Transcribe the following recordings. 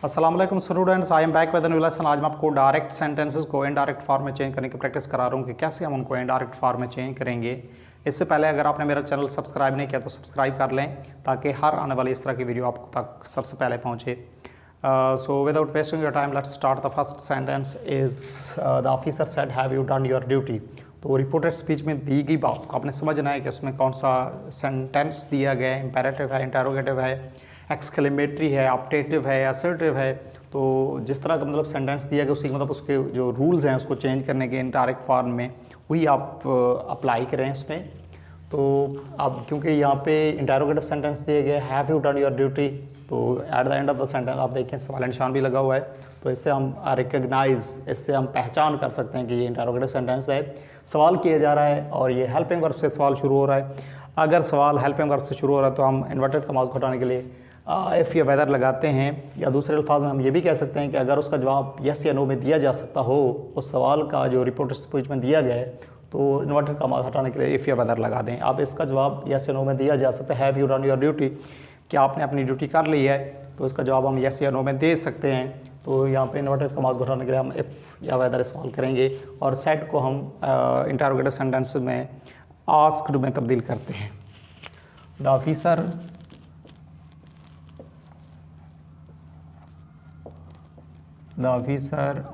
अस्सलाम वालेकुम students, I am back with new lesson. आज मैं आपको डायरेक्ट सेंटेंसेस को इनडायरेक्ट फॉर्म में चेंज करने की प्रैक्टिस करा रहा हूँ कि कैसे हम उनको इनडायरेक्ट फॉर्म में चेंज करेंगे। इससे पहले अगर आपने मेरा चैनल सब्सक्राइब नहीं किया तो सब्सक्राइब कर लें ताकि हर आने वाली इस तरह की वीडियो आपको तक सबसे पहले पहुँचे। So without wasting your time let's start. The first sentence is the officer said have you done your duty. तो रिपोर्टेड स्पीच में दी गई बात को आपने समझना है कि उसमें कौन सा सेंटेंस दिया गया है, इंपेरेटिव है, इंटेरोगेटिव है, एक्सक्लेमेटरी है, ऑप्टेटिव है, असर्टिव है। तो जिस तरह का मतलब सेंटेंस दिया गया उसी मतलब उसके जो रूल्स हैं उसको चेंज करने के इनडायरेक्ट फॉर्म में वही आप अप्लाई करें इसमें। तो अब क्योंकि यहाँ पे इंटेरोगेटिव सेंटेंस दिए गए have you done your duty, तो at the end of the sentence आप देखें सवाल निशान भी लगा हुआ है, तो इससे हम रिकग्नाइज, इससे हम पहचान कर सकते हैं कि ये इंटेरोगेटिव सेंटेंस है, सवाल किया जा रहा है और ये हेल्पिंग वर्ब से सवाल शुरू हो रहा है। अगर सवाल हेल्पिंग वर्ब से शुरू हो रहा है तो हम इन्वर्टेड कॉमास को हटाने के लिए इफ़ या वेदर लगाते हैं, या दूसरे अल्फाज में हम ये भी कह सकते हैं कि अगर उसका जवाब यस या नो में दिया जा सकता हो उस सवाल का जो रिपोर्टेड स्पीच में दिया गया है, तो इन्वर्टेड कॉमास हटाने के लिए इफ़ या वेदर लगा दें। अब इसका जवाब यस या नो में दिया जा सकता है, have you done your duty, क्या आपने अपनी ड्यूटी कर ली है, तो इसका जवाब हम यस या नो में दे सकते हैं। तो यहाँ पे इन्वर्टेड कॉमास को हटाने के लिए हम इफ़ या वेदर इस्तेमाल करेंगे और सेट को हम इंटरोगेटिव सेंटेंस में आस्क्ड में तब्दील करते हैं। द ऑफिसर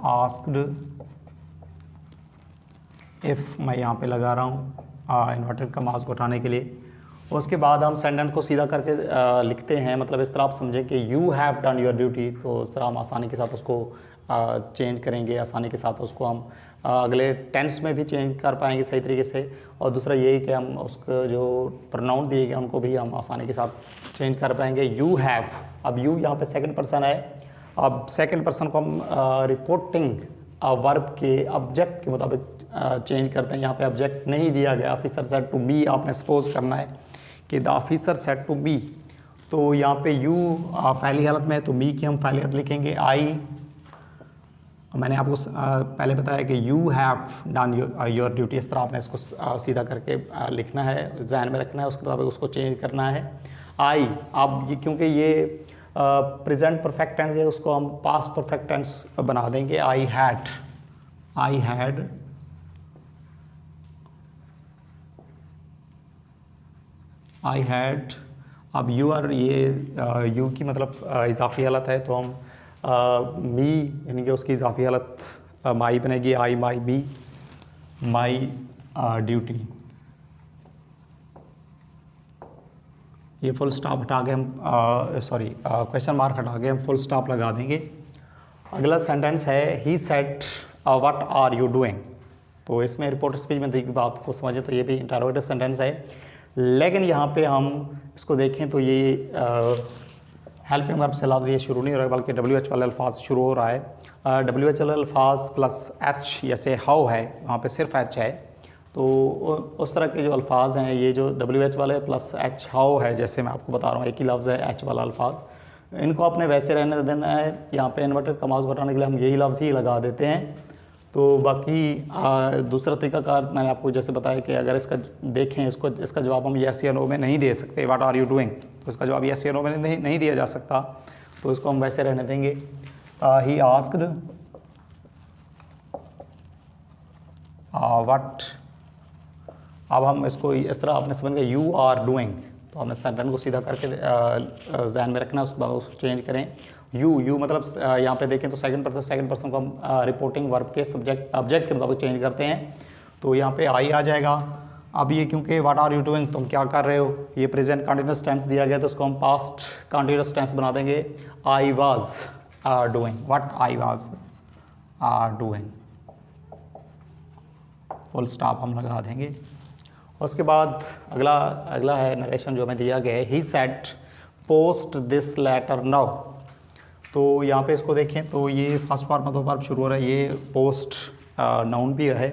आस्क्ड इफ़, मैं यहाँ पे लगा रहा हूँ इन्वर्टेड कॉमास को उठाने के लिए। उसके बाद हम सेंटेंस को सीधा करके लिखते हैं, मतलब इस तरह आप समझें कि you have done your duty, तो उस तरह हम आसानी के साथ उसको चेंज करेंगे, आसानी के साथ उसको हम अगले टेंस में भी चेंज कर पाएंगे सही तरीके से। और दूसरा यही कि हम उसको जो प्रोनाउन दिए गए उनको भी हम आसानी के साथ चेंज कर पाएंगे। यू हैव, अब यू यहाँ पे सेकंड पर्सन है, अब सेकंड पर्सन को हम रिपोर्टिंग वर्ब के ऑब्जेक्ट के मुताबिक चेंज करते हैं। यहाँ पे ऑब्जेक्ट नहीं दिया गया, ऑफिसर सेड टू बी, आपने सपोज करना है कि the officer said to be, तो यहाँ पे यू पहली हालत में है तो मी की हम पहली हालत लिखेंगे आई। मैंने आपको पहले बताया कि you have done your duty, इस तरह आपने इसको सीधा करके लिखना है, ज़हन में रखना है, उसके बाद उसको चेंज करना है आई। अब ये क्योंकि ये प्रेजेंट परफेक्ट टेंस है उसको हम पास्ट परफेक्ट टेंस बना देंगे। आई हैड, अब यू आर, ये यू की मतलब इजाफी हालत है, तो हम मी यानी कि उसकी इजाफी हालत माई बनेगी, आई माई बी माई ड्यूटी। ये फुल स्टॉप हटा के हम क्वेश्चन मार्क हटा के हम फुल स्टॉप लगा देंगे। अगला सेंटेंस है he said what are you doing, तो इसमें रिपोर्ट स्पीच में दी गई बात को समझें तो ये भी इंटरोगेटिव सेंटेंस है, लेकिन यहाँ पे हम इसको देखें तो ये हेल्पिंग वर्ब से लफ्ज़ ये शुरू नहीं हो रहा है बल्कि WH वाले अल्फाज शुरू हो रहा है। WH वाले अल्फाज प्लस H, जैसे हाउ है वहाँ पे सिर्फ H है, तो उस तरह के जो अल्फाज हैं ये जो WH वाले प्लस H हाउ है, जैसे मैं आपको बता रहा हूँ एक ही लफ्ज़ है H वाला अल्फाज, इनको आपने वैसे रहने देना है। यहाँ पे इन्वर्टेड कॉमास को हटाने के लिए हम यही लफ्ज़ ही लगा देते हैं। तो बाकी दूसरा तरीकाकार मैंने आपको जैसे बताया कि अगर इसका देखें इसका जवाब हम यस या नो में नहीं दे सकते, व्हाट आर यू डूइंग, तो इसका जवाब यस या नो में नहीं दिया जा सकता, तो इसको हम वैसे रहने देंगे। ही आस्क्ड व्हाट, अब हम इसको इस तरह आपने समझ गए यू आर डूइंग, तो हमने सेंटेंस को सीधा करके जहन में रखना है, उसके बाद उसको चेंज करें। यू मतलब यहाँ पे देखें तो सेकंड पर्सन को हम रिपोर्टिंग वर्ब के ऑब्जेक्ट के मुताबिक चेंज करते हैं, तो यहाँ पे आई आ जाएगा। अब ये क्योंकि व्हाट आर यू डूइंग, तुम क्या कर रहे हो, ये प्रेजेंट कंटिन्यूअस टेंस दिया गया तो उसको हम पास्ट कंटिन्यूअस टेंस बना देंगे। I was doing, what I was doing, full stop हम लगा देंगे। उसके बाद अगला है नरेशन जो हमें दिया गया है, he said post this letter now, तो यहाँ पे इसको देखें तो ये first form of the verb शुरू हो रहा है, ये पोस्ट नाउन भी है,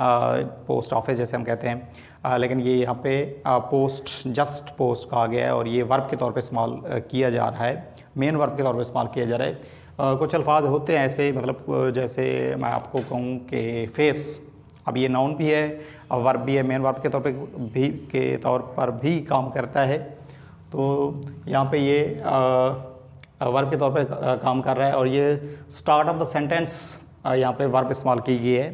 पोस्ट ऑफिस जैसे हम कहते हैं, लेकिन ये यहाँ पे पोस्ट जस्ट पोस्ट कहा गया है और ये वर्ब के तौर पे इस्तेमाल किया जा रहा है, मेन वर्ब के तौर पे इस्तेमाल किया जा रहा है। कुछ अल्फाज होते हैं ऐसे, मतलब जैसे मैं आपको कहूँ कि फेस, अब ये नाउन भी है और वर्ब भी है, मेन वर्ब के तौर पर भी काम करता है। तो यहाँ पे ये वर्ब के तौर पे काम कर रहा है और ये स्टार्ट ऑफ द सेंटेंस यहाँ पे वर्ब इस्तेमाल की गई है।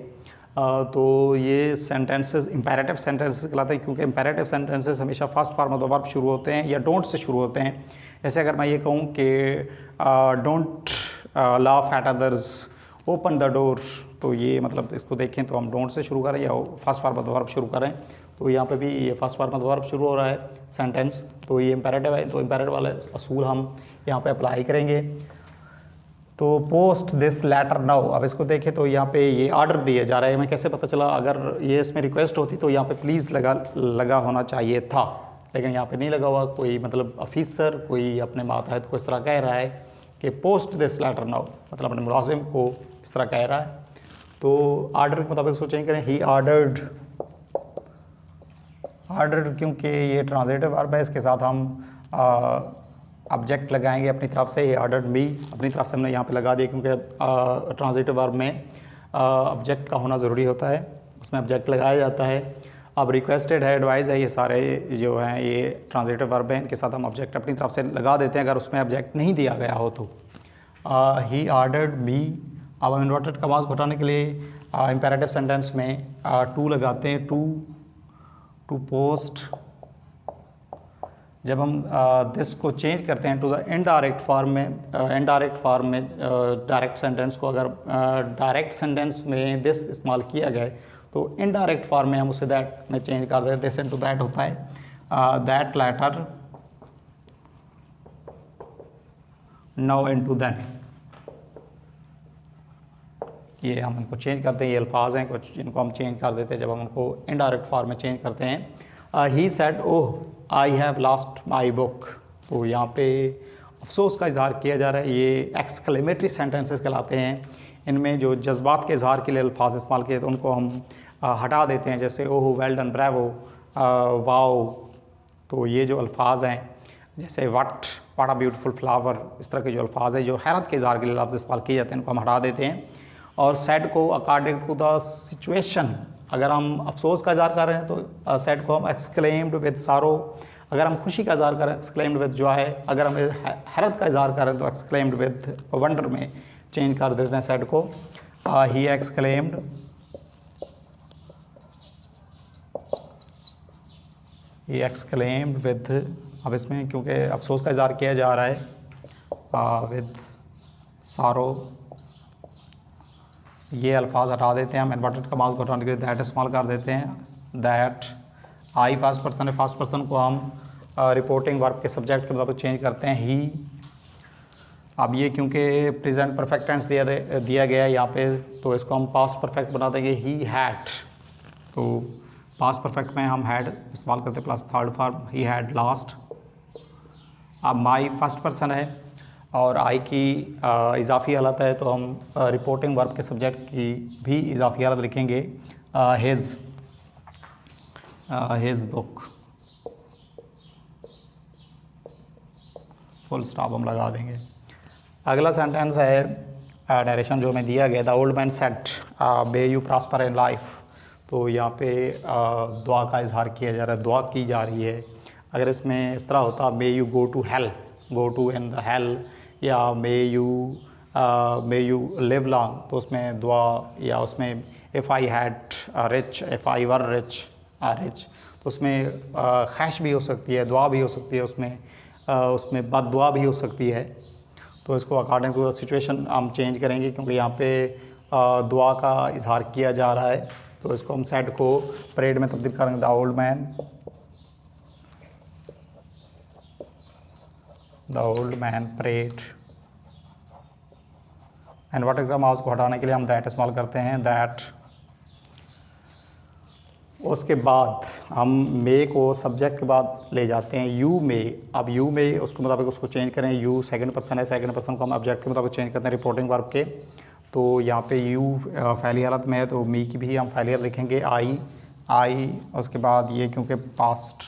तो ये सेंटेंसेस इंपेरेटिव सेंटेंसेस कहलाते हैं, क्योंकि इंपेरेटिव सेंटेंसेस हमेशा first form of the verb शुरू होते हैं या डोंट से शुरू होते हैं। जैसे अगर मैं ये कहूँ कि don't laugh at others, open the door, तो ये मतलब इसको देखें तो हम डोंट से शुरू करें या first form of the verb शुरू करें, तो यहाँ पे भी ये first form of the verb शुरू हो रहा है सेंटेंस, तो ये इंपेरेटिव है। तो इंपेरेटिव वाले असूल हम यहाँ पे अप्लाई करेंगे। तो पोस्ट दिस लेटर नाउ, अब इसको देखें तो यहाँ पे ये ऑर्डर दिया जा रहा है। हमें कैसे पता चला? अगर ये इसमें रिक्वेस्ट होती तो यहाँ पे प्लीज़ लगा होना चाहिए था, लेकिन यहाँ पे नहीं लगा हुआ। कोई मतलब ऑफिसर कोई अपने मातहत को इस तरह कह रहा है कि पोस्ट दिस लेटर नाउ, मतलब अपने मुलाजिम को इस तरह कह रहा है। तो ऑर्डर के मुताबिक इसको चेंज करें, ही ऑर्डर्ड, क्योंकि ये ट्रांजिटिव वर्ब है, इसके साथ हम ऑब्जेक्ट लगाएंगे अपनी तरफ से। ये ऑर्डर्ड मी अपनी तरफ से हमने यहाँ पे लगा दिया, क्योंकि ट्रांजिटिव वर्ब में ऑब्जेक्ट का होना ज़रूरी होता है, उसमें ऑब्जेक्ट लगाया जाता है। अब रिक्वेस्टेड है, एडवाइस है, ये सारे जो हैं ये ट्रांजिटिव वर्ब हैं, इनके साथ हम ऑब्जेक्ट अपनी तरफ से लगा देते हैं अगर उसमें ऑब्जेक्ट नहीं दिया गया हो तो। ही ऑर्डर्ड मी। अब हम इन्वर्टेड कमास को हटाने के लिए इंपेरेटिव सेंटेंस में टू लगाते हैं, टू पोस्ट। जब हम दिस को चेंज करते हैं टू द इनडायरेक्ट फॉर्म में, डायरेक्ट सेंटेंस को अगर डायरेक्ट सेंटेंस में दिस इस्तेमाल किया गया तो इनडायरेक्ट फॉर्म में हम उसे दैट में चेंज कर देते हैं। दिस इनटू दैट होता है, that letter now into then. ये हम उनको चेंज करते हैं, ये अल्फाज हैं कुछ जिनको हम चेंज कर देते हैं जब हम उनको इनडायरेक्ट फॉर्म में चेंज करते हैं। He said oh I have lost my book, तो यहाँ पे अफसोस का इजहार किया जा रहा है। ये एक्सक्लेमेटरी सेंटेंसेस कहलाते हैं। इनमें जो जज्बात के इजहार के लिए अल्फाज इस्तेमाल किए तो उनको हम हटा देते हैं, जैसे ओह, वेल डन, ब्रेवो, वाओ। तो ये जो अल्फाज हैं जैसे व्हाट अ ब्यूटीफुल फ्लावर, इस तरह के जो अल्फाज हैं जो हैरत के इजहार के लिए लफ्ज़ इस्तेमाल किए जाते हैं इनको हम हटा देते हैं। और सैड को अकॉर्डिंग टू द सिचुएशन, अगर हम अफसोस का इजहार कर रहे हैं तो सैड को हम एक्सक्लेम्ड विद सारो, अगर हम खुशी का इजहार करें एक्सक्लेम्ड विद जॉय, अगर हम हैरत का इजहार करें तो एक्सक्लेम्ड विद वंडर में चेंज कर देते हैं सैड को। He exclaimed, he exclaimed with, अब इसमें क्योंकि अफसोस का इजहार किया जा रहा है विद सारो, ये अल्फाज हटा देते हैं हम। इन्वर्टेड कमास को हटाने के लिए दैट इस्तेमाल कर देते हैं, दैट। आई फर्स्ट पर्सन है, फर्स्ट पर्सन को हम रिपोर्टिंग वर्ब के सब्जेक्ट के मुताबिक चेंज करते हैं, ही। अब ये क्योंकि प्रेजेंट परफेक्ट टेंस दिया गया है यहाँ पे, तो इसको हम पास्ट परफेक्ट बना देंगे, ही हैड। तो पास्ट परफेक्ट में हम हैड इस्तेमाल करते हैं plus third form, he had last. अब माई फर्स्ट पर्सन है और आई की इजाफी हालत है, तो हम रिपोर्टिंग वर्ब के सब्जेक्ट की भी इजाफी हालत लिखेंगे, हिज बुक, फुल स्टॉप हम लगा देंगे। अगला सेंटेंस है नरेशन जो हमें दिया गया, the old man said may you prosper in life. तो यहाँ पे दुआ का इजहार किया जा रहा है, दुआ की जा रही है। अगर इसमें इस तरह होता may you go to hell, go to in the hell, या मे यू लिव लॉन्ग, तो उसमें दुआ, या उसमें if I had rich, if I were rich, तो उसमें ख्वाहिश भी हो सकती है, दुआ भी हो सकती है, उसमें बद दुआ भी हो सकती है। तो इसको अकॉर्डिंग टू द सिचुएशन हम चेंज करेंगे, क्योंकि यहाँ पे दुआ का इजहार किया जा रहा है। तो इसको हम सेड को परेड में तब्दील करेंगे, the old man parade. Inverted commas को हटाने के लिए हम दैट इस्तेमाल करते हैं, दैट। उसके बाद हम मे को सब्जेक्ट के बाद ले जाते हैं, यू मे। अब यू मे उसके मुताबिक उसको चेंज करें, यू सेकंड पर्सन है, सेकंड पर्सन को हम ऑब्जेक्ट के मुताबिक चेंज करते हैं रिपोर्टिंग वर्ब के। तो यहाँ पे यू फ़ैली हालत में है तो मी की भी हम फ़ैली हालत लिखेंगे, आई। उसके बाद ये क्योंकि पास्ट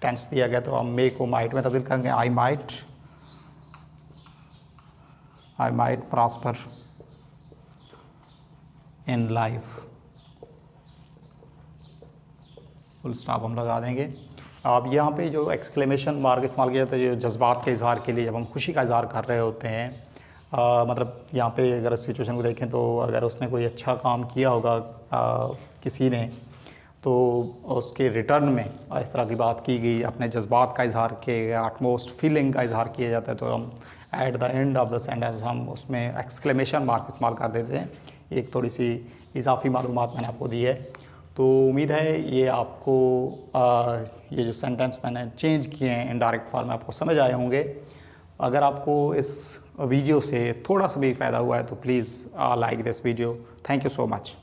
टेंस दिया गया तो हम मे को माइट में तब्दील करेंगे, I might prosper in life, full stop हम लगा देंगे। अब यहाँ पे जो एक्सक्लेमेशन मार्क इस्तेमाल किया जाता है, जो जज्बात के इजहार के लिए, जब हम खुशी का इजहार कर रहे होते हैं, मतलब यहाँ पे अगर सिचुएशन को देखें तो अगर उसने कोई अच्छा काम किया होगा किसी ने, तो उसके रिटर्न में इस तरह की बात की गई, अपने जज्बात का इजहार किया गया, आटमोस्ट फीलिंग का इजहार किया जाता है, तो हम eight the end of the sentence हम उसमें एक्सक्लेमेशन मार्क इस्तेमाल कर देते हैं। एक थोड़ी सी इजाफी मालूमात मैंने आपको दी है। तो उम्मीद है ये आपको ये जो सेंटेंस मैंने चेंज किए हैं इनडायरेक्ट फॉर्म में आपको समझ आए होंगे। अगर आपको इस वीडियो से थोड़ा सा भी फ़ायदा हुआ है तो please like this video. Thank you so much.